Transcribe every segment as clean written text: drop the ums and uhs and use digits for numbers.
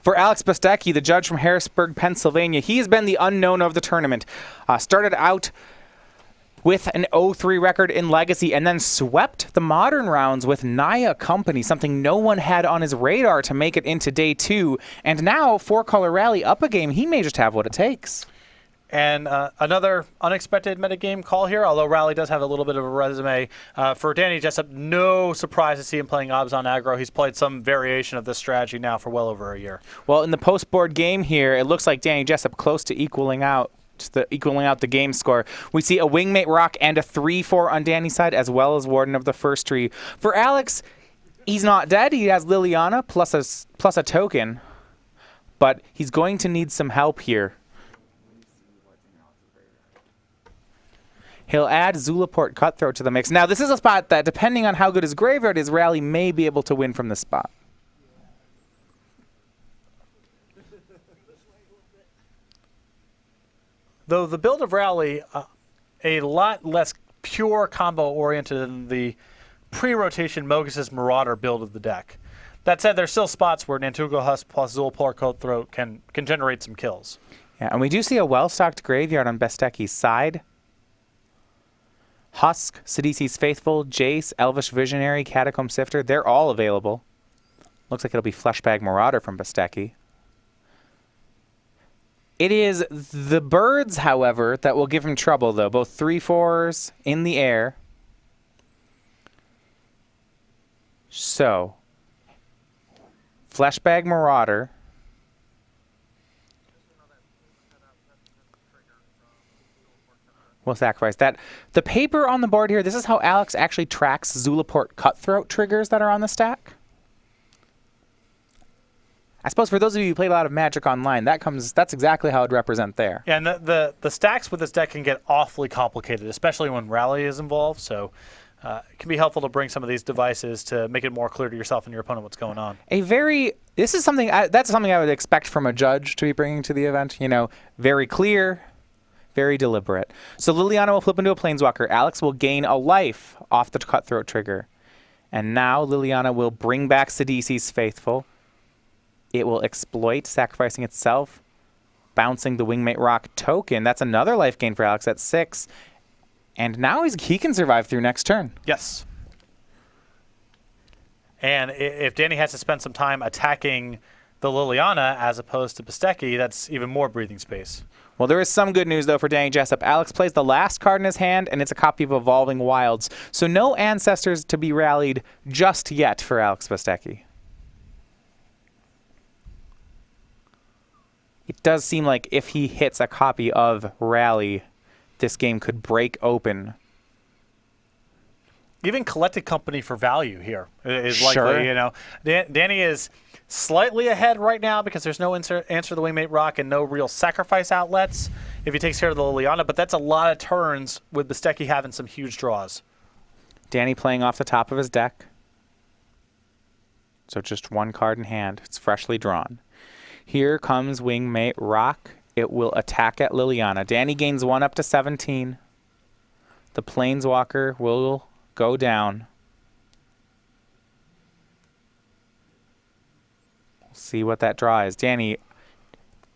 For Alex Bastecki, the judge from Harrisburg, Pennsylvania, he has been the unknown of the tournament. Started out with an 0-3 record in Legacy and then swept the Modern rounds with Naya Company, something no one had on his radar to make it into day 2. And now, 4-color Rally up a game, he may just have what it takes. And another unexpected metagame call here, although Rally does have a little bit of a resume. For Danny Jessup, no surprise to see him playing Obs on aggro. He's played some variation of this strategy now for well over a year. Well, in the post-board game here, it looks like Danny Jessup close to equaling out the game score. We see a Wingmate Rock and a 3-4 on Danny's side, as well as Warden of the First Tree. For Alex, he's not dead. He has Liliana plus a token, but he's going to need some help here. He'll add Zulaport Cutthroat to the mix. Now, this is a spot that, depending on how good his graveyard is, Rally may be able to win from this spot. Though the build of Rally, a lot less pure combo-oriented than the pre-rotation Mogus's Marauder build of the deck. That said, there's still spots where Nantuko Husk plus Zulaport Cutthroat can generate some kills. Yeah, and we do see a well-stocked graveyard on Bastecki's side. Husk, Sidisi's Faithful, Jace, Elvish Visionary, Catacomb Sifter, they're all available. Looks like it'll be Fleshbag Marauder from Bastecki. It is the birds, however, that will give him trouble, though. Both 3/4s in the air. So, Fleshbag Marauder. We'll sacrifice that. The paper on the board here, this is how Alex actually tracks Zulaport Cutthroat triggers that are on the stack. I suppose for those of you who played a lot of Magic Online, that's exactly how it would represent there. Yeah, and the stacks with this deck can get awfully complicated, especially when Rally is involved. So it can be helpful to bring some of these devices to make it more clear to yourself and your opponent what's going on. This is something that's something I would expect from a judge to be bringing to the event. You know, very clear, very deliberate. So Liliana will flip into a Planeswalker. Alex will gain a life off the Cutthroat trigger, and now Liliana will bring back Sidisi's Faithful. It will exploit, sacrificing itself, bouncing the Wingmate Rock token. That's another life gain for Alex at 6. And now he can survive through next turn. Yes. And if Danny has to spend some time attacking the Liliana as opposed to Bastecki, that's even more breathing space. Well, there is some good news, though, for Danny Jessup. Alex plays the last card in his hand, and it's a copy of Evolving Wilds. So no Ancestors to be rallied just yet for Alex Bastecki. It does seem like if he hits a copy of Rally, this game could break open. Even Collected Company for value here is Sure. likely. You know, Danny is slightly ahead right now because there's no answer to the Wingmate Rock and no real sacrifice outlets if he takes care of the Liliana, but that's a lot of turns with Bastecki having some huge draws. Danny playing off the top of his deck. So just one card in hand. It's freshly drawn. Here comes Wingmate Rock. It will attack at Liliana. Danny gains 1 up to 17. The Planeswalker will go down. We'll see what that draw is. Danny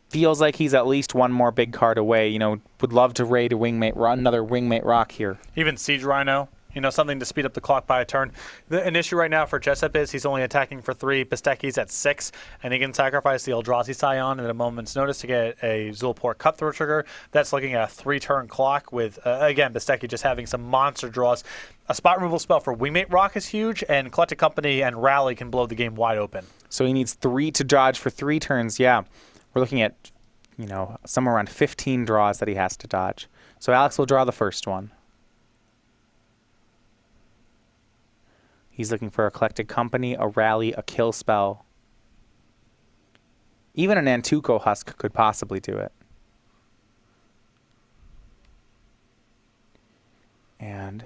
feels like he's at least one more big card away. You know, would love to raid another Wingmate Rock here. Even Siege Rhino. You know, something to speed up the clock by a turn. An issue right now for Jessup is he's only attacking for 3. Bastecki's at 6, and he can sacrifice the Eldrazi Scion at a moment's notice to get a Zulaport Cutthroat trigger. That's looking at a 3-turn clock with, again, Bastecki just having some monster draws. A spot removal spell for Wingmate Rock is huge, and Collected Company and Rally can blow the game wide open. So he needs 3 to dodge for 3 turns. Yeah, we're looking at, you know, somewhere around 15 draws that he has to dodge. So Alex will draw the first one. He's looking for a Collected Company, a Rally, a kill spell. Even an Nantuko Husk could possibly do it. And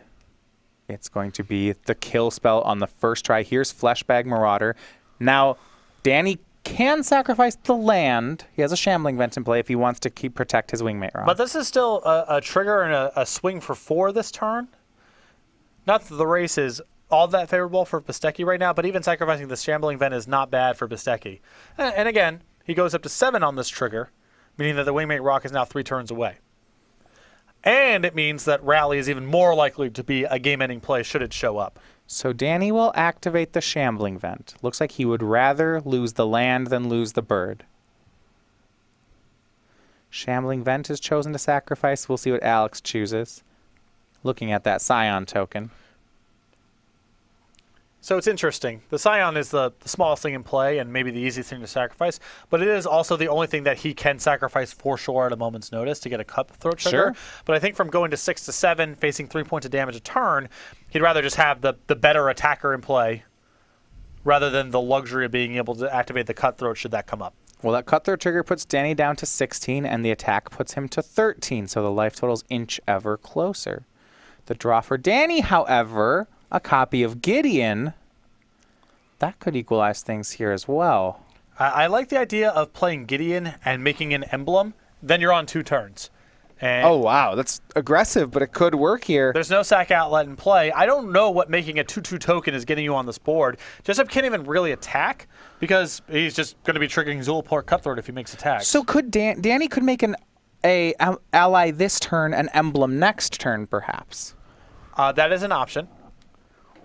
it's going to be the kill spell on the first try. Here's Fleshbag Marauder. Now, Danny can sacrifice the land. He has a Shambling Vent in play if he wants to protect his Wingmate Rock. But this is still a trigger and a swing for 4 this turn. Not that the race is all that favorable for Bastecki right now, but even sacrificing the Shambling Vent is not bad for Bastecki. And again, he goes up to 7 on this trigger, meaning that the Wingmate Rock is now 3 turns away. And it means that Rally is even more likely to be a game-ending play should it show up. So Danny will activate the Shambling Vent. Looks like he would rather lose the land than lose the bird. Shambling Vent is chosen to sacrifice. We'll see what Alex chooses. Looking at that Scion token. So it's interesting. The Scion is the smallest thing in play and maybe the easiest thing to sacrifice, but it is also the only thing that he can sacrifice for sure at a moment's notice to get a cutthroat trigger. Sure. But I think from going to 6 to 7, facing 3 points of damage a turn, he'd rather just have the better attacker in play rather than the luxury of being able to activate the cutthroat should that come up. Well, that cutthroat trigger puts Danny down to 16, and the attack puts him to 13, so the life totals inch ever closer. The draw for Danny, however, a copy of Gideon, that could equalize things here as well. I like the idea of playing Gideon and making an emblem. Then you're on 2 turns. And Oh, wow. That's aggressive, but it could work here. there's no sack outlet in play. I don't know what making a 2/2 token is getting you on this board. Jessup can't even really attack because he's just going to be triggering Zulaport Cutthroat if he makes attacks. So could Danny could make a ally this turn, an emblem next turn, perhaps. That is an option.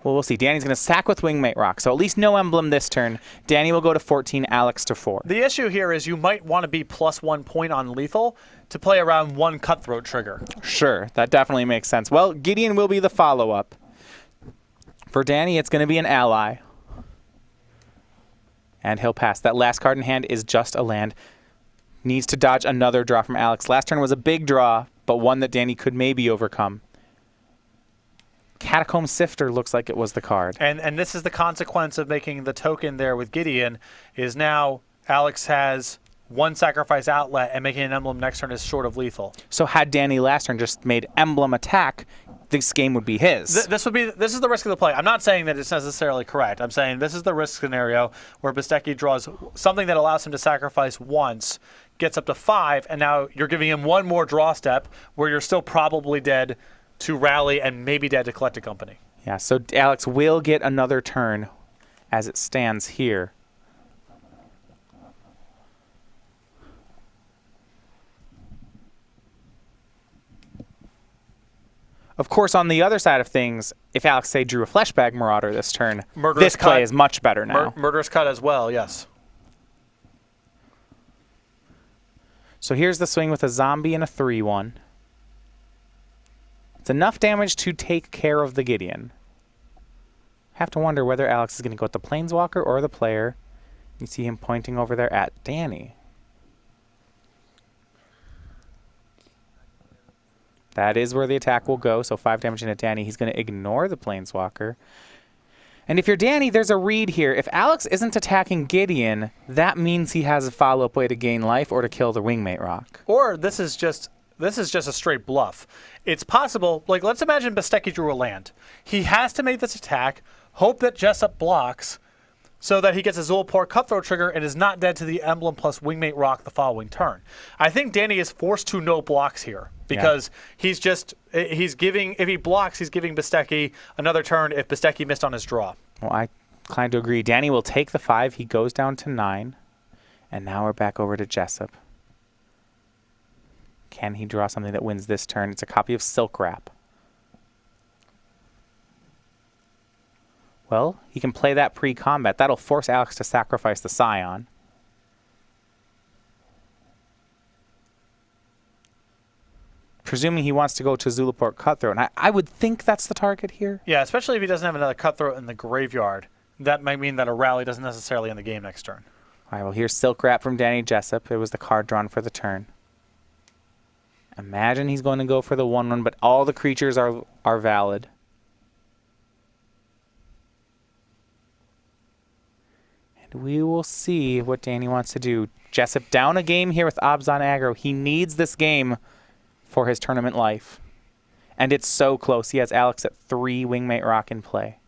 Well, we'll see. Danny's going to sack with Wingmate Rock, so at least no emblem this turn. Danny will go to 14, Alex to 4. The issue here is you might want to be +1 point on lethal to play around 1 Cutthroat trigger. Sure, that definitely makes sense. Well, Gideon will be the follow-up. For Danny, it's going to be an ally. And he'll pass. That last card in hand is just a land. Needs to dodge another draw from Alex. Last turn was a big draw, but one that Danny could maybe overcome. Catacomb Sifter looks like it was the card. And this is the consequence of making the token there with Gideon, is now Alex has 1 sacrifice outlet, and making an emblem next turn is short of lethal. So had Danny last turn just made emblem attack, this game would be his. This is the risk of the play. I'm not saying that it's necessarily correct. I'm saying this is the risk scenario where Bastecki draws something that allows him to sacrifice once, gets up to 5, and now you're giving him 1 more draw step where you're still probably dead to Rally and maybe dead to Collect a Company. Yeah, so Alex will get another turn as it stands here. Of course, on the other side of things, if Alex, say, drew a Fleshbag Marauder this turn, Murderous this play Cut. is much better now. Murderous Cut as well, yes. So here's the swing with a zombie and a 3/1. It's enough damage to take care of the Gideon. Have to wonder whether Alex is going to go with the Planeswalker or the player. You see him pointing over there at Danny. That is where the attack will go, so 5 damage into Danny. He's going to ignore the Planeswalker. And if you're Danny, there's a read here. If Alex isn't attacking Gideon, that means he has a follow-up way to gain life or to kill the Wingmate Rock. Or this is just a straight bluff. It's possible, like, let's imagine Bastecki drew a land. He has to make this attack, hope that Jessup blocks, so that he gets a Zulaport Cutthroat trigger and is not dead to the emblem plus Wingmate Rock the following turn. I think Danny is forced to no blocks here because he's giving, if he blocks, he's giving Bastecki another turn if Bastecki missed on his draw. Well, I inclined to agree. Danny will take the 5. He goes down to 9. And now we're back over to Jessup. Can he draw something that wins this turn? It's a copy of Silk Wrap. Well, he can play that pre-combat. That'll force Alex to sacrifice the Scion. Presuming he wants to go to Zulaport Cutthroat. And I would think that's the target here. Yeah, especially if he doesn't have another Cutthroat in the graveyard. That might mean that a Rally doesn't necessarily end the game next turn. All right, well, here's Silk Wrap from Danny Jessup. It was the card drawn for the turn. Imagine he's going to go for the 1/1, but all the creatures are valid. And we will see what Danny wants to do. Jessup down a game here with Obs on aggro. He needs this game for his tournament life. And it's so close. He has Alex at 3 Wingmate Rock in play.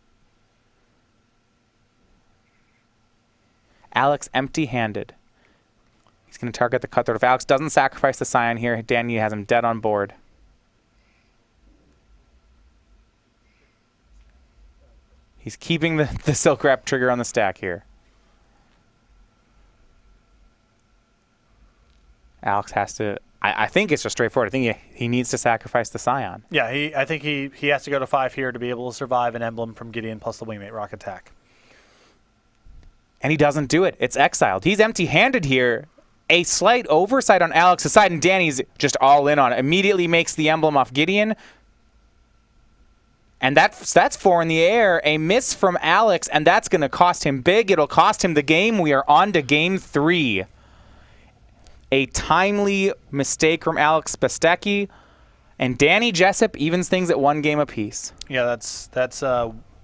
Alex empty-handed. He's going to target the Cutthroat. If Alex doesn't sacrifice the Scion here, Danny has him dead on board. He's keeping the Silk Wrap trigger on the stack here. Alex has to. I think it's just straightforward. I think he needs to sacrifice the Scion. Yeah, I think he has to go to 5 here to be able to survive an emblem from Gideon plus the Wingmate Rock attack. And he doesn't do it. It's exiled. He's empty-handed here. A slight oversight on Alex's side, and Danny's just all in on it. Immediately makes the emblem off Gideon. And that's 4 in the air. A miss from Alex, and that's going to cost him big. It'll cost him the game. We are on to game 3. A timely mistake from Alex Bastecki, and Danny Jessup evens things at 1 game apiece. Yeah, that's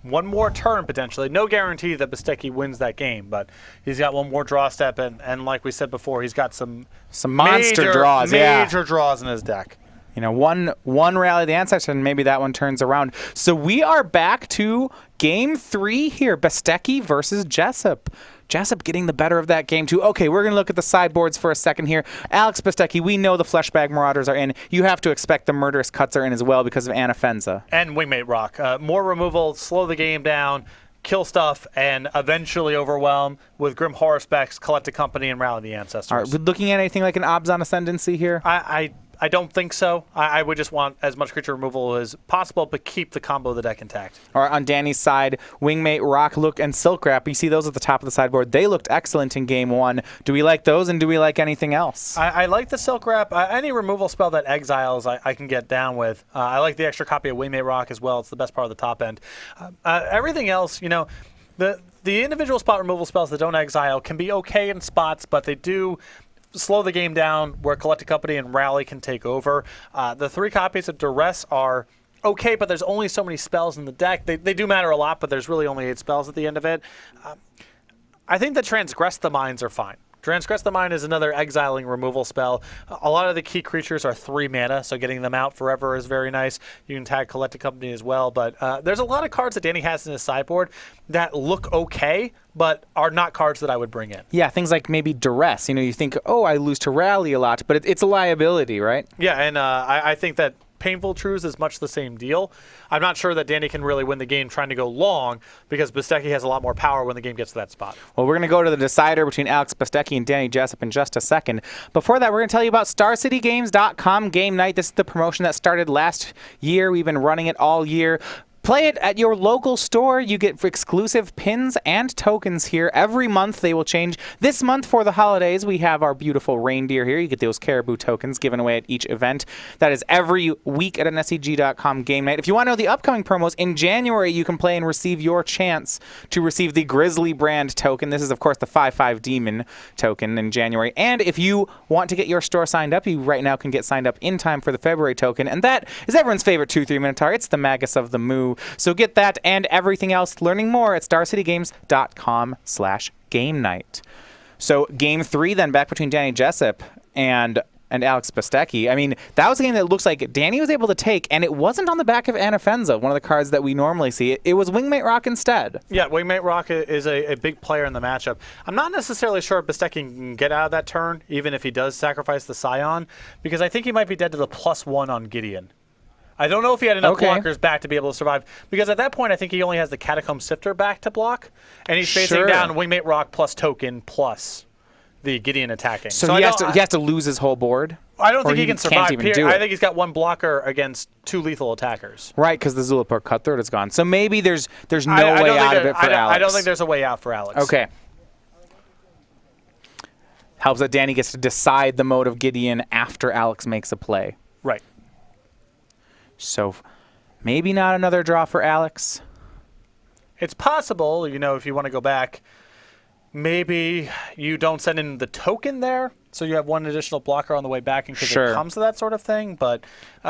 one more turn potentially. No guarantee that Bastecki wins that game, but he's got one more draw step, and like we said before, he's got some monster draws, major draws in his deck. You know, one rally the ancestor, and maybe that one turns around. So we are back to game 3 here. Bastecki versus Jessup. Jessup getting the better of that game, too. Okay, we're going to look at the sideboards for a second here. Alex Bastecki, we know the Fleshbag Marauders are in. You have to expect the Murderous Cuts are in as well because of Anafenza. And Wingmate Rock. More removal, slow the game down, kill stuff, and eventually overwhelm with Grim Horror Specs, Collected Company, and Rally the Ancestors. All right, we're looking at anything like an Obzon Ascendancy here? I don't think so. I would just want as much creature removal as possible, but keep the combo of the deck intact. All right, on Danny's side, Wingmate, Rock, Look, and Silk Wrap. You see those at the top of the sideboard. They looked excellent in game 1. Do we like those, and do we like anything else? I like the Silk Wrap. Any removal spell that exiles, I can get down with. I like the extra copy of Wingmate Rock as well. It's the best part of the top end. Everything else, you know, the individual spot removal spells that don't exile can be okay in spots, but they do slow the game down where Collected Company and Rally can take over. The 3 copies of Duress are okay, but there's only so many spells in the deck. They do matter a lot, but there's really only 8 spells at the end of it. I think the Transgress the Minds are fine. Transgress the Mind is another exiling removal spell. A lot of the key creatures are 3 mana, so getting them out forever is very nice. You can tag Collected Company as well, but there's a lot of cards that Danny has in his sideboard that look okay, but are not cards that I would bring in. Yeah, things like maybe Duress. You know, you think, oh, I lose to Rally a lot, but it's a liability, right? Yeah, and I think that Painful Truths is much the same deal. I'm not sure that Danny can really win the game trying to go long because Bastecki has a lot more power when the game gets to that spot. Well, we're going to go to the decider between Alex Bastecki and Danny Jessup in just a second. Before that, we're going to tell you about StarCityGames.com Game Night. This is the promotion that started last year. We've been running it all year. Play it at your local store. You get exclusive pins and tokens here. Every month they will change. This month for the holidays, we have our beautiful reindeer here. You get those caribou tokens given away at each event. That is every week at an SCG.com game night. If you want to know the upcoming promos, in January you can play and receive your chance to receive the Grizzly brand token. This is, of course, the 5/5 Demon token in January. And if you want to get your store signed up, you right now can get signed up in time for the February token. And that is everyone's favorite 2/3 Minotaur. It's the Magus of the Moo. So get that and everything else, learning more at starcitygames.com/game night. So game 3 then, back between Danny Jessup and Alex Bastecki. I mean, that was a game that looks like Danny was able to take, and it wasn't on the back of Anafenza, one of the cards that we normally see. It was Wingmate Rock instead. Yeah, Wingmate Rock is a big player in the matchup. I'm not necessarily sure if Bastecki can get out of that turn, even if he does sacrifice the Scion, because I think he might be dead to the +1 on Gideon. I don't know if he had enough blockers back to be able to survive, because at that point I think he only has the Catacomb Sifter back to block, and he's facing down Wingmate Rock plus token plus the Gideon attacking. So he has to lose his whole board? I don't think he can survive. Even do it. I think he's got 1 blocker against 2 lethal attackers. Right, because the Zulapur Cutthroat is gone. So maybe there's no way out of it for Alex. I don't think there's a way out for Alex. Okay. Helps that Danny gets to decide the mode of Gideon after Alex makes a play. Right. So maybe not another draw for Alex. It's possible, you know, if you want to go back, maybe you don't send in the token there, so you have 1 additional blocker on the way back in case it comes to that sort of thing. But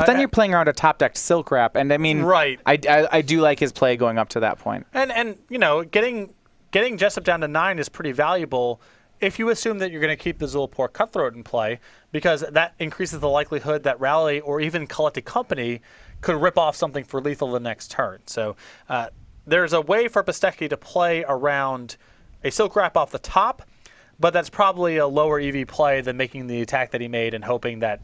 then you're playing around a top-decked Silk Wrap, and I mean, I do like his play going up to that point. And you know, getting Jessup down to 9 is pretty valuable if you assume that you're going to keep the Zulapur Cutthroat in play, because that increases the likelihood that Rally or even Collected Company could rip off something for lethal the next turn. So there's a way for Bastecki to play around a Silk Wrap off the top, but that's probably a lower EV play than making the attack that he made and hoping that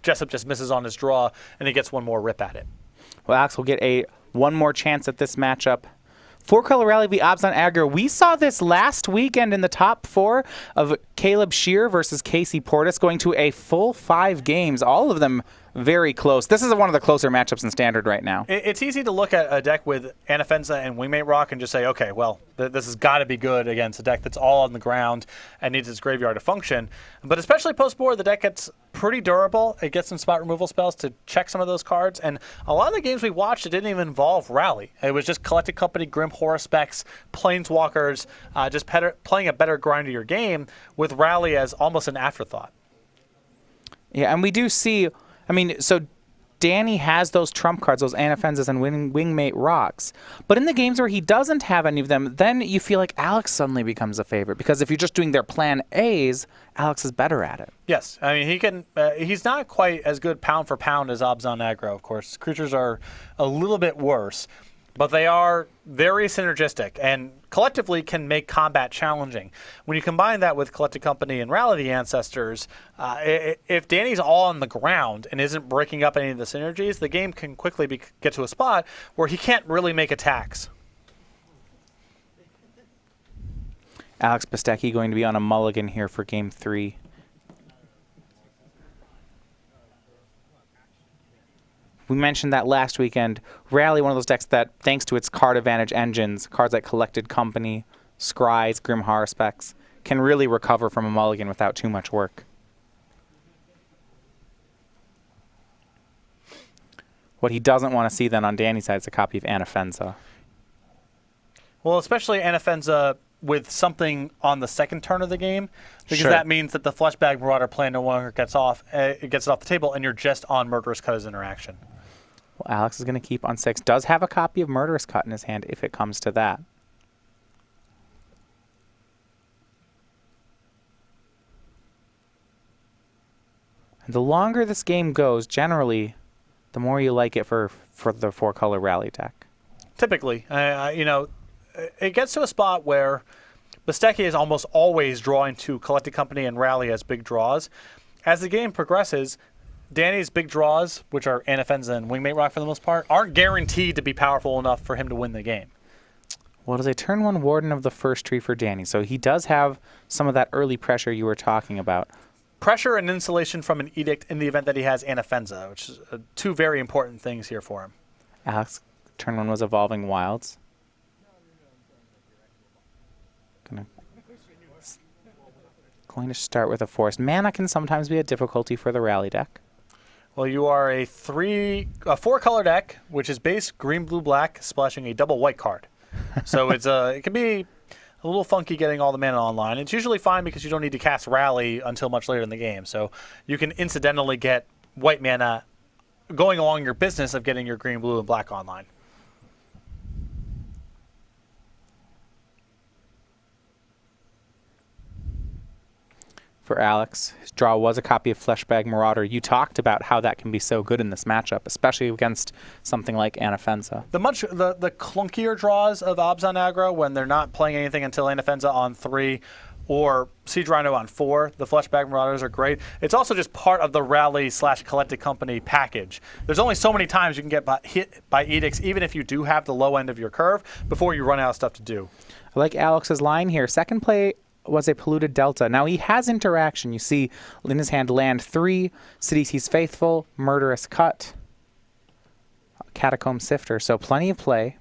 Jessup just misses on his draw and he gets 1 more rip at it. Well, Alex will get one more chance at this matchup. 4-color rally v Obs on aggro. We saw this last weekend in the top 4 of Caleb Shear versus Casey Portis, going to a full 5 games, all of them very close. This is one of the closer matchups in Standard right now. It's easy to look at a deck with Anafenza and Wingmate Rock and just say, okay, well, this has got to be good against a deck that's all on the ground and needs its graveyard to function. But especially post-board, the deck gets pretty durable. It gets some spot removal spells to check some of those cards. And a lot of the games we watched, it didn't even involve Rally. It was just Collected Company, Grim Horror Specs, Planeswalkers, just playing a better grindier game with Rally as almost an afterthought. Yeah, and we do see... I mean, so Danny has those trump cards, those Anafenzas and Wingmate Rocks. But in the games where he doesn't have any of them, then you feel like Alex suddenly becomes a favorite. Because if you're just doing their plan A's, Alex is better at it. Yes. I mean, he can. He's not quite as good pound for pound as Obs on aggro, of course. Creatures are a little bit worse. But they are very synergistic and collectively can make combat challenging. When you combine that with Collected Company and Rally the Ancestors, if Danny's all on the ground and isn't breaking up any of the synergies, the game can quickly get to a spot where he can't really make attacks. Alex Bastecki going to be on a mulligan here for Game 3. We mentioned that last weekend. Rally, one of those decks that, thanks to its card advantage engines, cards like Collected Company, Scries, Grim Horror Specs, can really recover from a mulligan without too much work. What he doesn't want to see then on Danny's side is a copy of Anafenza. Well, especially Anafenza with something on the second turn of the game, because Sure. that means that the Fleshbag Marauder plan no longer gets it off the table, and you're just on Murderous Cut as interaction. Well, Alex is going to keep on 6. Does have a copy of Murderous Cut in his hand if it comes to that. And the longer this game goes, generally, the more you like it for the 4-color Rally deck. Typically, it gets to a spot where Bastecki is almost always drawing to Collected Company and Rally as big draws. As the game progresses, Danny's big draws, which are Anafenza and Wingmate Rock for the most part, aren't guaranteed to be powerful enough for him to win the game. Well, it is a turn 1 Warden of the first tree for Danny, so he does have some of that early pressure you were talking about. Pressure and insulation from an Edict in the event that he has Anafenza, which is 2 very important things here for him. Alex, turn 1 was Evolving Wilds. Going to start with a Forest. Mana can sometimes be a difficulty for the Rally deck. Well, you are a 4-color deck, which is base green, blue, black, splashing a double white card. So it can be a little funky getting all the mana online. It's usually fine because you don't need to cast Rally until much later in the game. So you can incidentally get white mana going along your business of getting your green, blue, and black online. For Alex, his draw was a copy of Fleshbag Marauder. You talked about how that can be so good in this matchup, especially against something like Anafenza. The clunkier draws of Obs on aggro when they're not playing anything until Anafenza on 3 or Siege Rhino on 4, the Fleshbag Marauders are great. It's also just part of the Rally/Collected Company package. There's only so many times you can get hit by Edicts, even if you do have the low end of your curve, before you run out of stuff to do. I like Alex's line here. Second play was a Polluted Delta. Now he has interaction. You see in his hand land 3, Sidisi's Faithful, Murderous Cut, Catacomb Sifter. So plenty of play.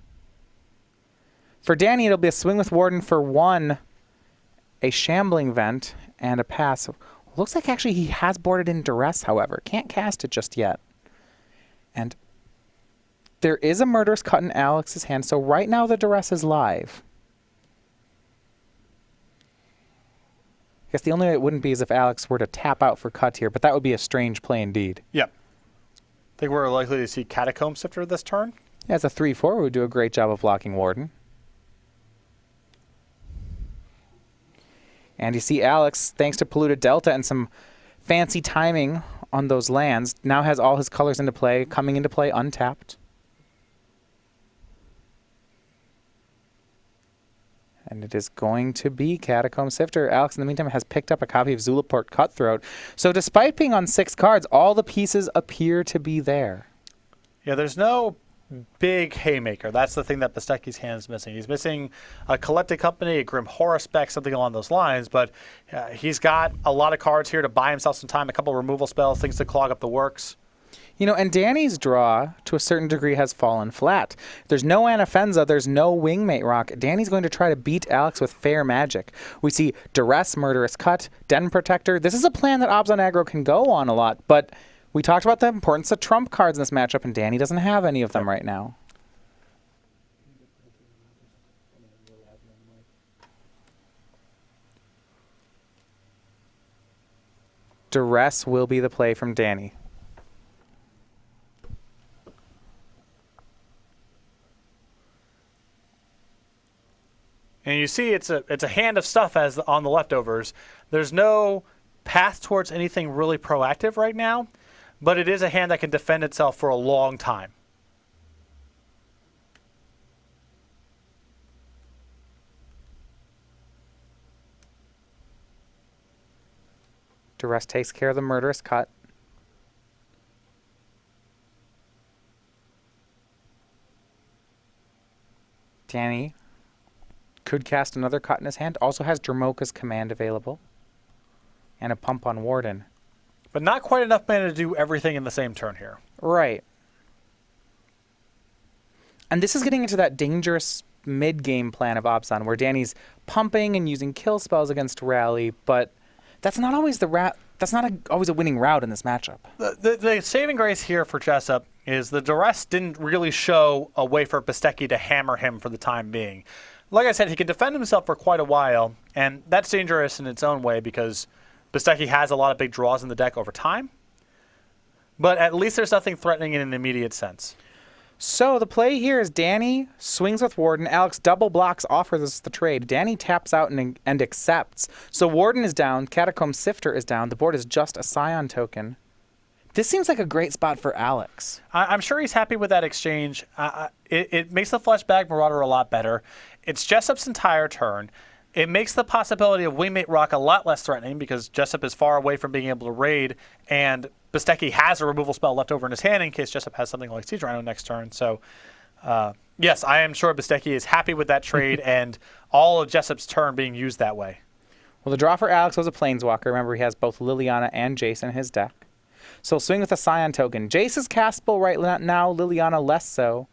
For Danny, it'll be a Swing with Warden for 1, a Shambling Vent, and a pass. Looks like actually he has boarded in Duress, however. Can't cast it just yet. And there is a Murderous Cut in Alex's hand, so right now the Duress is live. I guess the only way it wouldn't be is if Alex were to tap out for cut here, but that would be a strange play indeed. Yep. I think we're likely to see Catacomb Sifter this turn. Yeah, it's a 3/4. Would do a great job of blocking Warden. And you see Alex, thanks to Polluted Delta and some fancy timing on those lands, now has all his colors into play, coming into play untapped. And it is going to be Catacomb Sifter. Alex, in the meantime, has picked up a copy of Zulaport Cutthroat. So despite being on 6 cards, all the pieces appear to be there. Yeah, there's no big haymaker. That's the thing that Bastecki's hand is missing. He's missing a Collected Company, a Grim Horror spec, something along those lines, but he's got a lot of cards here to buy himself some time, a couple removal spells, things to clog up the works. You know, and Danny's draw, to a certain degree, has fallen flat. There's no Anafenza, there's no Wingmate Rock. Danny's going to try to beat Alex with fair magic. We see Duress, Murderous Cut, Den Protector. This is a plan that Obs on Aggro can go on a lot, but we talked about the importance of trump cards in this matchup, and Danny doesn't have any of them right now. Duress will be the play from Danny. And you see it's a hand of stuff as on the leftovers. There's no path towards anything really proactive right now, but it is a hand that can defend itself for a long time. Duress takes care of the Murderous Cut. Danny could cast another Cut in his hand. Also has Dramoka's Command available. And a Pump on Warden. But not quite enough mana to do everything in the same turn here. Right. And this is getting into that dangerous mid-game plan of Obson, where Danny's pumping and using kill spells against Rally, but that's not always always a winning route in this matchup. The saving grace here for Jessup is the Duress didn't really show a way for Bastecki to hammer him for the time being. Like I said, he can defend himself for quite a while, and that's dangerous in its own way because Bastecki has a lot of big draws in the deck over time. But at least there's nothing threatening in an immediate sense. So the play here is Danny swings with Warden. Alex double blocks, offers the trade. Danny taps out and accepts. So Warden is down. Catacomb Sifter is down. The board is just a Scion token. This seems like a great spot for Alex. I'm sure he's happy with that exchange. It makes the Fleshbag Marauder a lot better. It's Jessup's entire turn. It makes the possibility of Wingmate Rock a lot less threatening because Jessup is far away from being able to raid, and Bastecki has a removal spell left over in his hand in case Jessup has something like Siege Rhino next turn. So, yes, I am sure Bastecki is happy with that trade and all of Jessup's turn being used that way. Well, the draw for Alex was a Planeswalker. Remember, he has both Liliana and Jace in his deck. So he'll swing with a Scion token. Jace is castable right now, Liliana less so.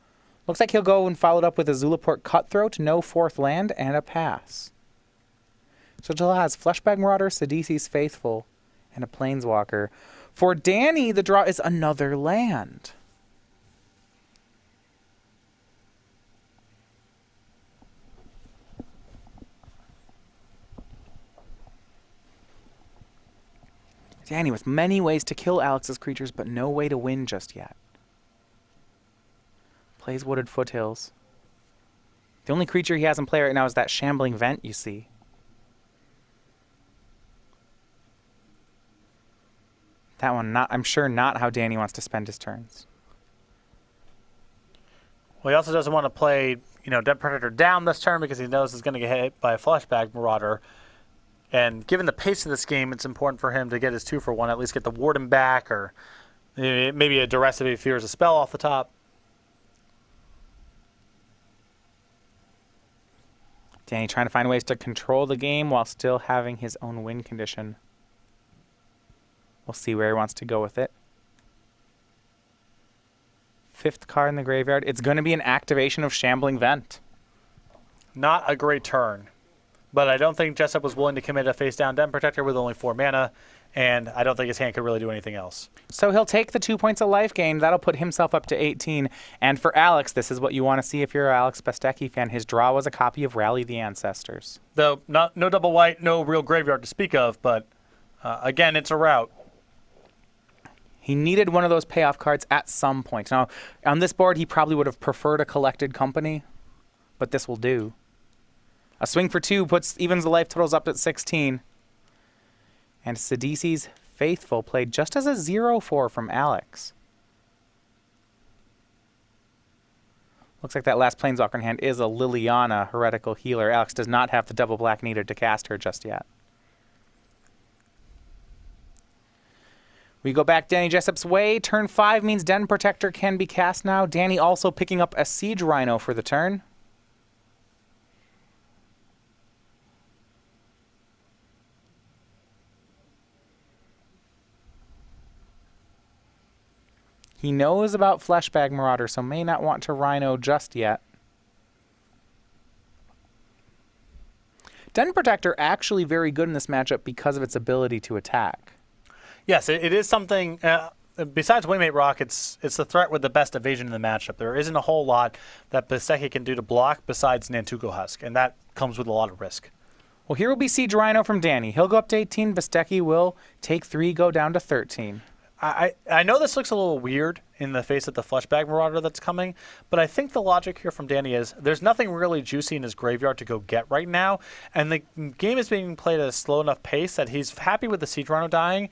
Looks like he'll go and follow it up with a Zulaport Cutthroat, no fourth land, and a pass. So Jill has Fleshbag Marauder, Sidisi's Faithful, and a Planeswalker. For Danny, the draw is another land. Danny with many ways to kill Alex's creatures, but no way to win just yet. Plays Wooded Foothills. The only creature he has in play right now is that Shambling Vent you see. That one, I'm sure not how Danny wants to spend his turns. Well, he also doesn't want to play, Dead Predator down this turn because he knows he's going to get hit by a Fleshbag Marauder. And given the pace of this game, it's important for him to get his 2-for-1, at least get the Warden back, or maybe a Duress if he fears a spell off the top. Danny trying to find ways to control the game while still having his own win condition. We'll see where he wants to go with it. 5th card in the graveyard. It's going to be an activation of Shambling Vent. Not a great turn. But I don't think Jessup was willing to commit a face-down Den Protector with only 4 mana, and I don't think his hand could really do anything else. So he'll take the 2 points of life gain. That'll put himself up to 18. And for Alex, this is what you want to see if you're an Alex Bastecki fan. His draw was a copy of Rally the Ancestors. Though no double white, no real graveyard to speak of, but again, it's a route. He needed one of those payoff cards at some point. Now, on this board, he probably would have preferred a Collected Company, but this will do. A swing for 2 evens the life totals up at 16. And Sidisi's Faithful played just as a 0-4 from Alex. Looks like that last Planeswalker in hand is a Liliana Heretical Healer. Alex does not have the double black needed to cast her just yet. We go back Danny Jessup's way. Turn 5 means Den Protector can be cast now. Danny also picking up a Siege Rhino for the turn. He knows about Fleshbag Marauder, so may not want to Rhino just yet. Den Protector actually very good in this matchup because of its ability to attack. Yes, it is something. Besides Waymate Rock, it's the threat with the best evasion in the matchup. There isn't a whole lot that Bastecki can do to block besides Nantuko Husk, and that comes with a lot of risk. Well, here will be Siege Rhino from Danny. He'll go up to 18. Bastecki will take 3, go down to 13. I know this looks a little weird in the face of the Fleshbag Marauder that's coming, but I think the logic here from Danny is there's nothing really juicy in his graveyard to go get right now, and the game is being played at a slow enough pace that he's happy with the Siege Rhino dying,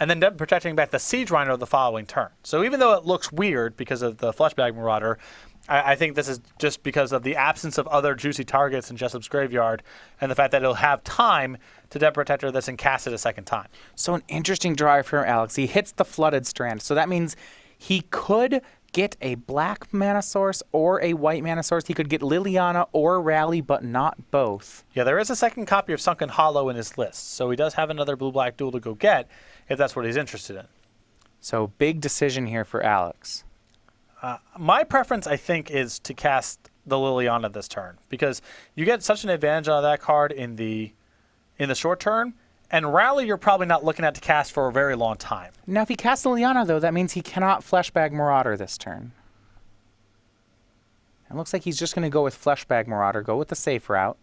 and then protecting back the Siege Rhino the following turn. So even though it looks weird because of the Fleshbag Marauder, I think this is just because of the absence of other juicy targets in Jessup's graveyard and the fact that he'll have time to Den Protector this and cast it a second time. So an interesting drive from Alex. He hits the Flooded Strand. So that means he could get a black mana source or a white mana source. He could get Liliana or Rally, but not both. Yeah, there is a second copy of Sunken Hollow in his list, so he does have another blue-black duel to go get if that's what he's interested in. So big decision here for Alex. My preference, I think, is to cast the Liliana this turn because you get such an advantage out of that card in the short term, and Rally you're probably not looking at to cast for a very long time. Now, if he casts Liliana, though, that means he cannot Fleshbag Marauder this turn. It looks like he's just going to go with Fleshbag Marauder, go with the safe route.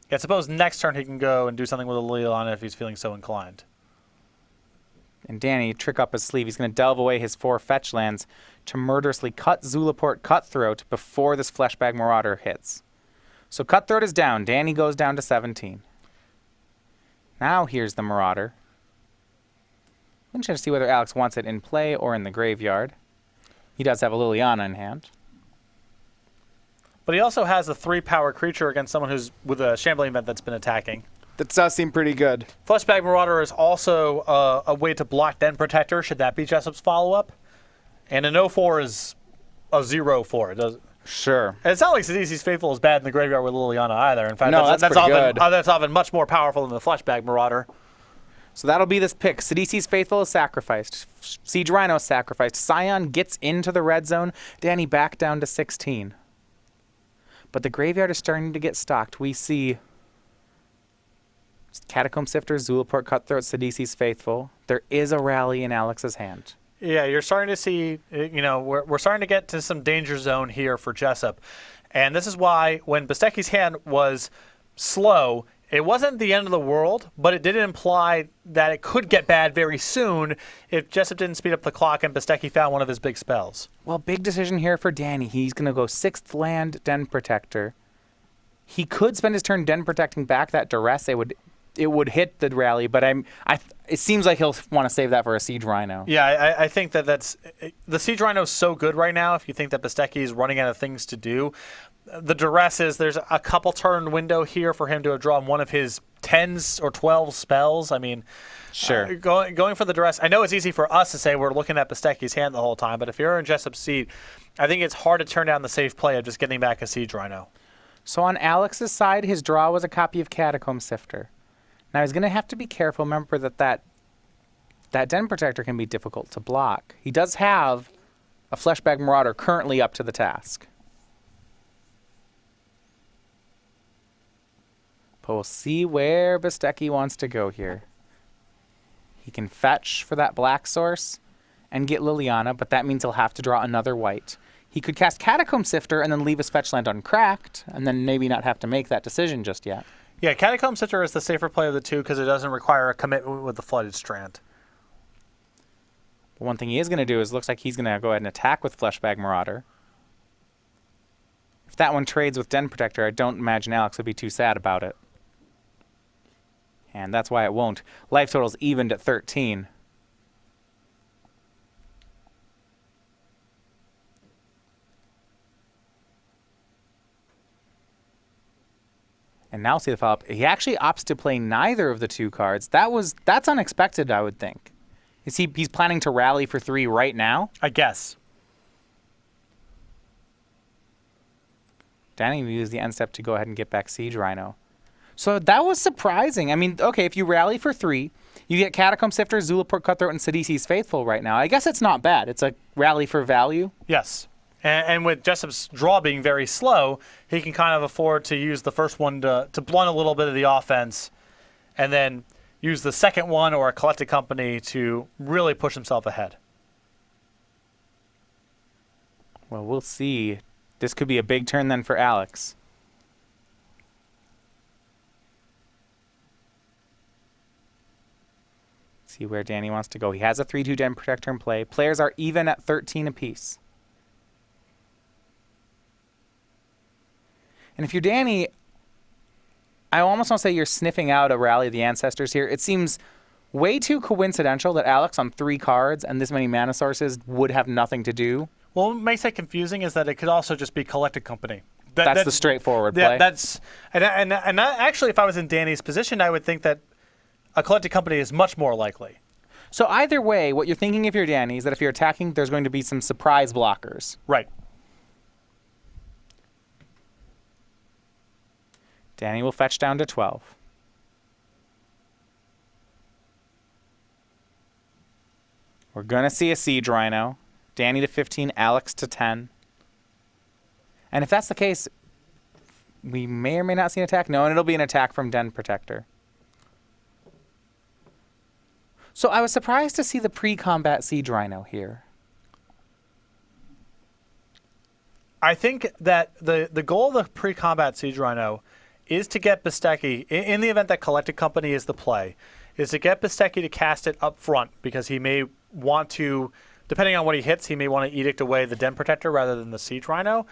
Yeah, I suppose next turn he can go and do something with a Liliana if he's feeling so inclined. And Danny, trick up his sleeve, he's going to delve away his 4 fetch lands to murderously cut Zulaport Cutthroat before this Fleshbag Marauder hits. So Cutthroat is down. Danny goes down to 17. Now here's the Marauder. I'm trying to see whether Alex wants it in play or in the graveyard. He does have a Liliana in hand. But he also has a 3-power creature against someone who's with a Shambling Event that's been attacking. That does seem pretty good. Fleshbag Marauder is also a way to block Den Protector, should that be Jessup's follow-up. And an 0-4 is a 0-4. It does. Sure. And it's not like Sidisi's Faithful is bad in the graveyard with Liliana either. In fact, No, that's pretty good. That's often much more powerful than the Fleshbag Marauder. So that'll be this pick. Sidisi's Faithful is sacrificed. Siege Rhino is sacrificed. Scion gets into the red zone. Danny back down to 16. But the graveyard is starting to get stocked. We see Catacomb Sifter, Zulaport Cutthroat, Sidisi's Faithful. There is a Rally in Alex's hand. Yeah, you're starting to see, we're starting to get to some danger zone here for Jessup. And this is why when Bastecki's hand was slow, it wasn't the end of the world, but it did imply that it could get bad very soon if Jessup didn't speed up the clock and Bastecki found one of his big spells. Well, big decision here for Danny. He's going to go 6th land, Den Protector. He could spend his turn Den Protecting back that Duress. It would hit the Rally, but it seems like he'll want to save that for a Siege Rhino. Yeah, I think that's the Siege Rhino is so good right now. If you think that Bastecki is running out of things to do, the Duress is there's a couple turn window here for him to have drawn one of his 10s or 12 spells. I mean, sure. Going for the Duress. I know it's easy for us to say we're looking at Bastecki's hand the whole time, but if you're in Jessup's seat, I think it's hard to turn down the safe play of just getting back a Siege Rhino. So on Alex's side, his draw was a copy of Catacomb Sifter. Now he's going to have to be careful. Remember that Den Protector can be difficult to block. He does have a Fleshbag Marauder currently up to the task. But we'll see where Bastecki wants to go here. He can fetch for that black source and get Liliana, but that means he'll have to draw another white. He could cast Catacomb Sifter and then leave his fetch land uncracked, and then maybe not have to make that decision just yet. Yeah, Catacomb Sifter is the safer play of the two because it doesn't require a commitment with the Flooded Strand. But one thing he is going to do is looks like he's going to go ahead and attack with Fleshbag Marauder. If that one trades with Den Protector, I don't imagine Alex would be too sad about it. And that's why it won't. Life total's evened at 13. And now see the follow-up. He actually opts to play neither of the two cards. That's unexpected, I would think. He's planning to rally for 3 right now? I guess. Danny will use the end step to go ahead and get back Siege Rhino. So that was surprising. I mean, okay, if you rally for 3, you get Catacomb Sifter, Zulaport Cutthroat, and Sidisi's Faithful right now. I guess it's not bad. It's a rally for value. Yes. And with Jessup's draw being very slow, he can kind of afford to use the first one to blunt a little bit of the offense, and then use the second one or a Collected Company to really push himself ahead. Well, we'll see. This could be a big turn then for Alex. See where Danny wants to go. He has a 3/2 Den Protector in play. Players are even at 13 apiece. And if you're Danny, I almost want to say you're sniffing out a Rally of the Ancestors here. It seems way too coincidental that Alex on 3 cards and this many mana sources would have nothing to do. Well, what makes it confusing is that it could also just be Collected Company. That's the straightforward play. And actually, if I was in Danny's position, I would think that a Collected Company is much more likely. So either way, what you're thinking if you're Danny is that if you're attacking, there's going to be some surprise blockers. Right. Danny will fetch down to 12. We're going to see a Siege Rhino. Danny to 15, Alex to 10. And if that's the case, we may or may not see an attack. No, and it'll be an attack from Den Protector. So I was surprised to see the pre-combat Siege Rhino here. I think that the goal of the pre-combat Siege Rhino is to get Bastecki, in the event that Collected Company is the play, is to get Bastecki to cast it up front, because he may want to, depending on what he hits, he may want to edict away the Den Protector rather than the Siege Rhino.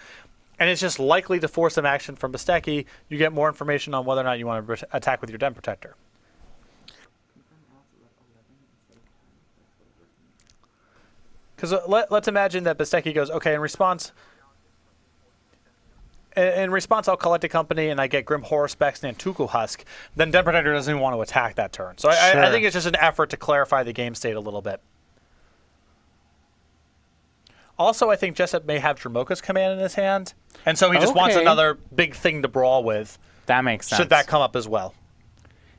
And it's just likely to force some action from Bastecki. You get more information on whether or not you want to attack with your Den Protector. Because let's imagine that Bastecki goes, okay, in response, I'll collect a company and I get Grim Horror Specs and Nantuko Husk. Then Den Protector doesn't even want to attack that turn. So Sure. I think it's just an effort to clarify the game state a little bit. Also, I think Jessup may have Dramoka's Command in his hand, and so he just wants another big thing to brawl with. That makes sense. Should that come up as well.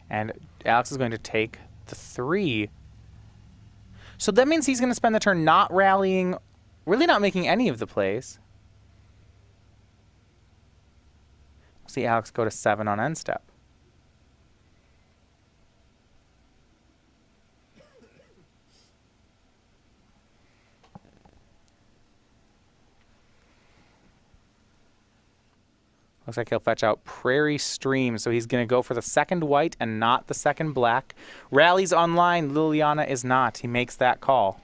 And Alex is going to take the 3. So that means he's going to spend the turn not rallying, really not making any of the plays. We'll see Alex go to 7 on end step. Looks like he'll fetch out Prairie Stream, so he's going to go for the second white and not the second black. Rally's online, Liliana is not. He makes that call.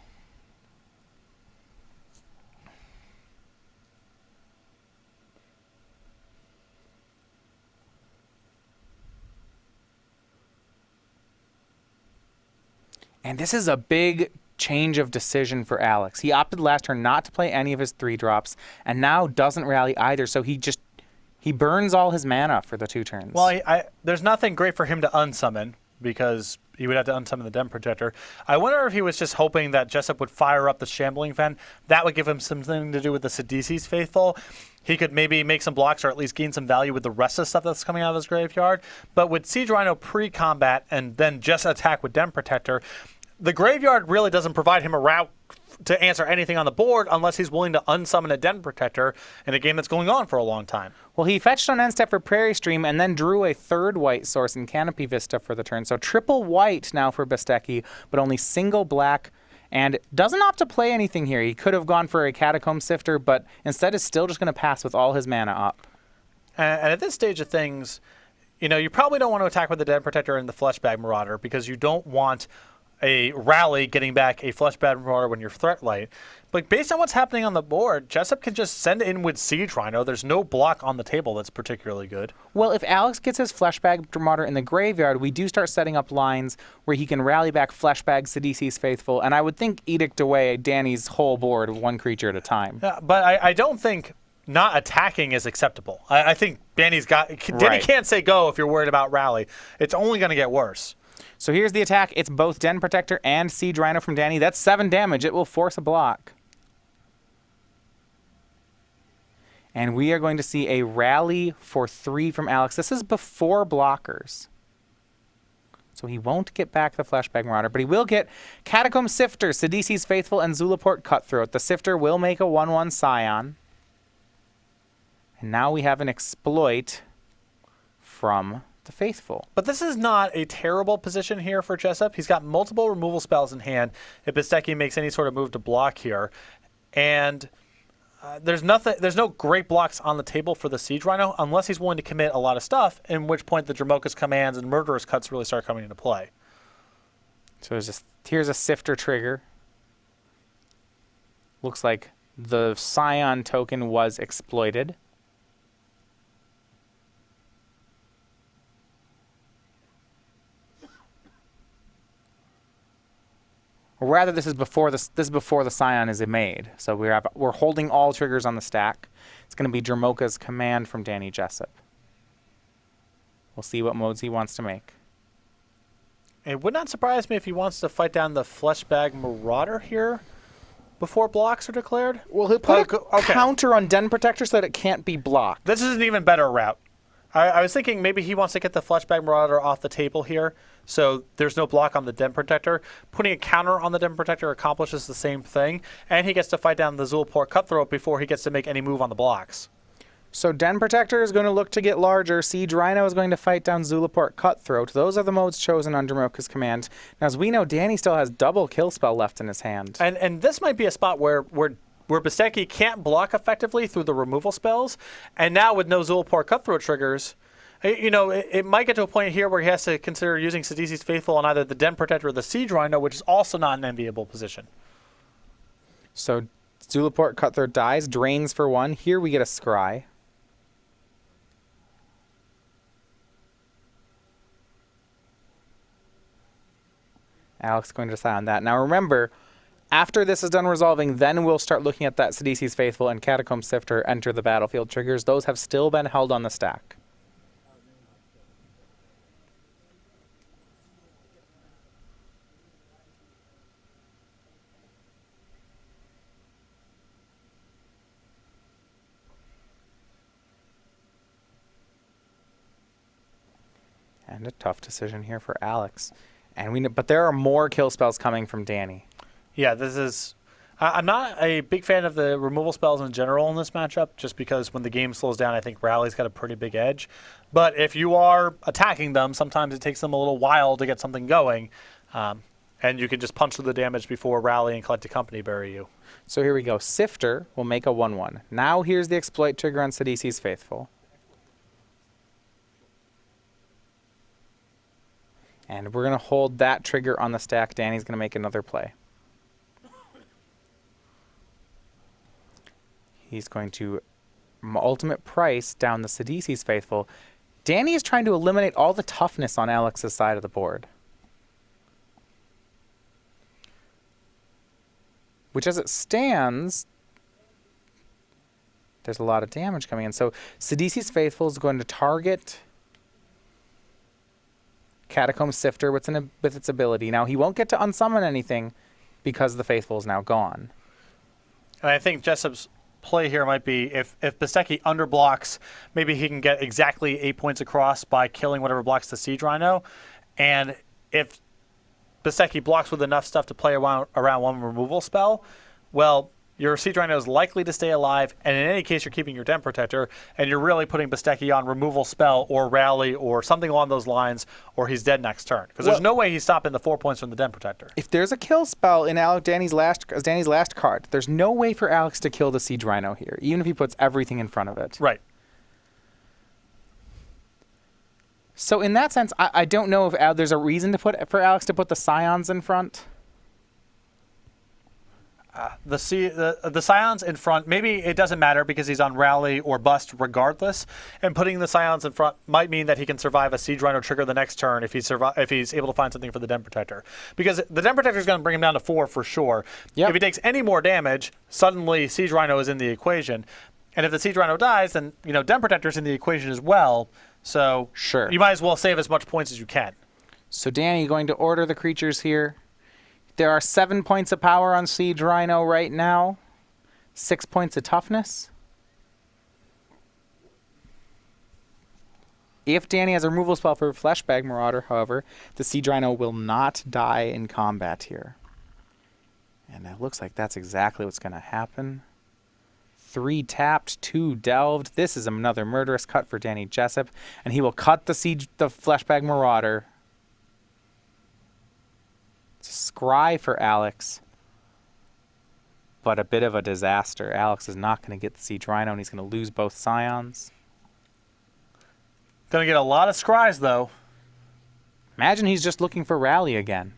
And this is a big change of decision for Alex. He opted last turn not to play any of his 3-drops, and now doesn't rally either, so he burns all his mana for the 2 turns. Well, there's nothing great for him to unsummon, because he would have to unsummon the Den Protector. I wonder if he was just hoping that Jessup would fire up the Shambling Fen. That would give him something to do with the Sidisi's Faithful. He could maybe make some blocks or at least gain some value with the rest of the stuff that's coming out of his graveyard. But with Siege Rhino pre-combat and then just attack with Den Protector, the graveyard really doesn't provide him a route to answer anything on the board unless he's willing to unsummon a Den Protector in a game that's going on for a long time. Well, he fetched on end step for Prairie Stream and then drew a 3rd white source in Canopy Vista for the turn. So triple white now for Bastecki, but only single black, and doesn't opt to play anything here. He could have gone for a Catacomb Sifter, but instead is still just going to pass with all his mana up. And at this stage of things, you probably don't want to attack with the Den Protector and the Fleshbag Marauder, because you don't want a rally getting back a Fleshbag Marauder when you're threat light. But based on what's happening on the board, Jessup can just send in with Siege Rhino. There's no block on the table that's particularly good. Well, if Alex gets his Fleshbag Marauder in the graveyard, we do start setting up lines where he can rally back Fleshbag, Sidisi's Faithful, and I would think edict away Danny's whole board 1 creature at a time. Yeah, but I don't think not attacking is acceptable. I think Danny can't say go if you're worried about rally. It's only going to get worse. So here's the attack. It's both Den Protector and Siege Rhino from Danny. That's 7 damage. It will force a block. And we are going to see a rally for 3 from Alex. This is before blockers. So he won't get back the Flashback Marauder, but he will get Catacomb Sifter, Sidisi's Faithful, and Zulaport Cutthroat. The Sifter will make a 1/1 Scion. And now we have an exploit from the Faithful. But this is not a terrible position here for Jessup. He's got multiple removal spells in hand if Bastecki makes any sort of move to block here. And there's no great blocks on the table for the Siege Rhino unless he's willing to commit a lot of stuff, in which point the Dromoka's commands and Murderous Cuts really start coming into play. So here's a Sifter trigger. Looks like the Scion token was exploited. Or rather, this is before the Scion is made. So we're holding all triggers on the stack. It's going to be Dromoka's command from Danny Jessup. We'll see what modes he wants to make. It would not surprise me if he wants to fight down the Fleshbag Marauder here before blocks are declared. Well, he'll put a counter on Den Protector so that it can't be blocked. This is an even better route. I was thinking maybe he wants to get the Fleshbag Marauder off the table here, so there's no block on the Den Protector. Putting a counter on the Den Protector accomplishes the same thing, and he gets to fight down the Zulaport Cutthroat before he gets to make any move on the blocks. So Den Protector is going to look to get larger. Siege Rhino is going to fight down Zulaport Cutthroat. Those are the modes chosen on Dromoka's command. Now, as we know, Danny still has double kill spell left in his hand. And this might be a spot where Bastecki can't block effectively through the removal spells, and now with no Zulaport Cutthroat triggers, you know, it might get to a point here where he has to consider using Sidisi's Faithful on either the Den Protector or the Siege Rhino, which is also not an enviable position. So Zulaport Cutthroat dies, drains for 1. Here we get a Scry. Alex going to decide on that. Now remember, after this is done resolving, then we'll start looking at that Sidisi's Faithful and Catacomb Sifter enter the battlefield triggers. Those have still been held on the stack. And a tough decision here for Alex. But there are more kill spells coming from Danny. Yeah, this is... I'm not a big fan of the removal spells in general in this matchup, just because when the game slows down, I think Rally's got a pretty big edge. But if you are attacking them, sometimes it takes them a little while to get something going. And you can just punch through the damage before Rally and Collected Company bury you. So here we go. Sifter will make a 1/1. Now here's the exploit trigger on Sidisi's Faithful. And we're going to hold that trigger on the stack. Danny's going to make another play. He's going to ultimate price down the Sidisi's Faithful. Danny is trying to eliminate all the toughness on Alex's side of the board. Which, as it stands, there's a lot of damage coming in. So Sidisi's Faithful is going to target Catacomb Sifter with its ability. Now, he won't get to unsummon anything because the Faithful is now gone. And I think Jessup's play here might be if Bastecki underblocks, maybe he can get exactly 8 points across by killing whatever blocks the Siege Rhino. And if Bastecki blocks with enough stuff to play around one removal spell, well, your Siege Rhino is likely to stay alive, and in any case, you're keeping your Den Protector, and you're really putting Bastecki on removal spell or rally or something along those lines, or he's dead next turn. Because there's no way he's stopping the 4 points from the Den Protector. If there's a kill spell in Danny's last card, there's no way for Alex to kill the Siege Rhino here, even if he puts everything in front of it. Right. So in that sense, I don't know if there's a reason for Alex to put the Scions in front. The Scions in front, maybe it doesn't matter because he's on Rally or Bust regardless, and putting the Scions in front might mean that he can survive a Siege Rhino trigger the next turn if he's able to find something for the Den Protector. Because the Den Protector is going to bring him down to 4 for sure. Yep. If he takes any more damage, suddenly Siege Rhino is in the equation. And if the Siege Rhino dies, then Den Protector is in the equation as well. So sure, you might as well save as much points as you can. So Danny going to order the creatures here. There are 7 points of power on Siege Rhino right now. 6 points of toughness. If Danny has a removal spell for Fleshbag Marauder, however, the Siege Rhino will not die in combat here. And it looks like that's exactly what's going to happen. 3 tapped, 2 delved. This is another murderous cut for Danny Jessup, and he will cut the Fleshbag Marauder. It's a scry for Alex, but a bit of a disaster. Alex is not going to get the Siege Rhino, and he's going to lose both Scions. Going to get a lot of scries, though. Imagine he's just looking for Rally again.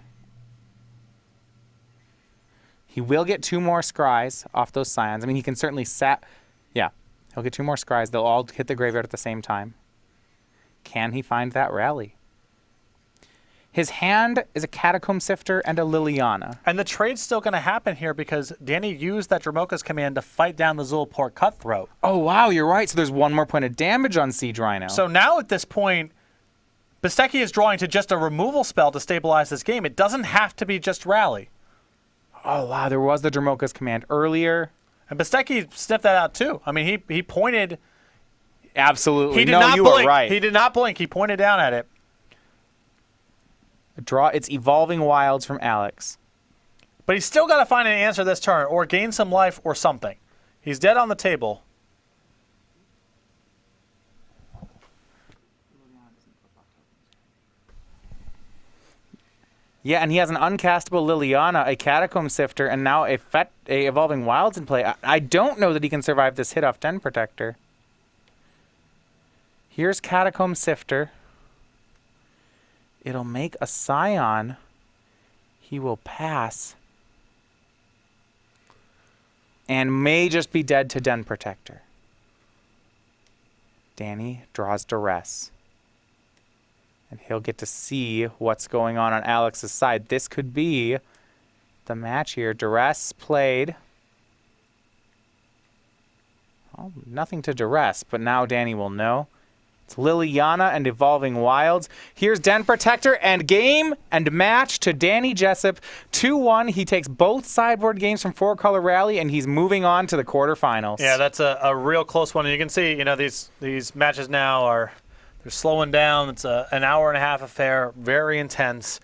He will get 2 more scries off those Scions. I mean, he can certainly yeah, he'll get 2 more scries. They'll all hit the graveyard at the same time. Can he find that Rally? His hand is a Catacomb Sifter and a Liliana. And the trade's still going to happen here because Danny used that Dromoka's command to fight down the Zulaport Cutthroat. Oh, wow, you're right. So there's 1 more point of damage on Siege Rhino. So now at this point, Bastecki is drawing to just a removal spell to stabilize this game. It doesn't have to be just Rally. Oh, wow, there was the Dromoka's command earlier. And Bastecki sniffed that out, too. I mean, he pointed. Absolutely. He did no, not you blink. were right. He did not blink. He pointed down at it. It's Evolving Wilds from Alex. But he's still got to find an answer this turn, or gain some life, or something. He's dead on the table. Yeah, and he has an uncastable Liliana, a Catacomb Sifter, and now a Evolving Wilds in play. I don't know that he can survive this hit off Den Protector. Here's Catacomb Sifter. It'll make a Scion. He will pass. And may just be dead to Den Protector. Danny draws Duress. And he'll get to see what's going on Alex's side. This could be the match here. Duress played. Oh, nothing to Duress, but now Danny will know. It's Liliana and Evolving Wilds. Here's Den Protector and game and match to Danny Jessup. 2-1. He takes both sideboard games from 4-color Rally, and he's moving on to the quarterfinals. Yeah, that's a real close one. And you can see, these matches now they're slowing down. It's an hour-and-a-half affair, very intense.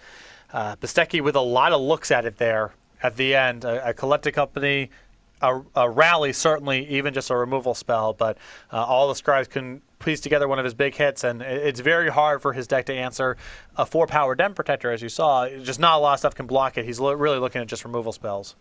Bastecki with a lot of looks at it there at the end. A collected company, a Rally, certainly, even just a removal spell. But all the scribes can piece together one of his big hits, and it's very hard for his deck to answer. A 4-power Den Protector, as you saw, just not a lot of stuff can block it. He's really looking at just removal spells.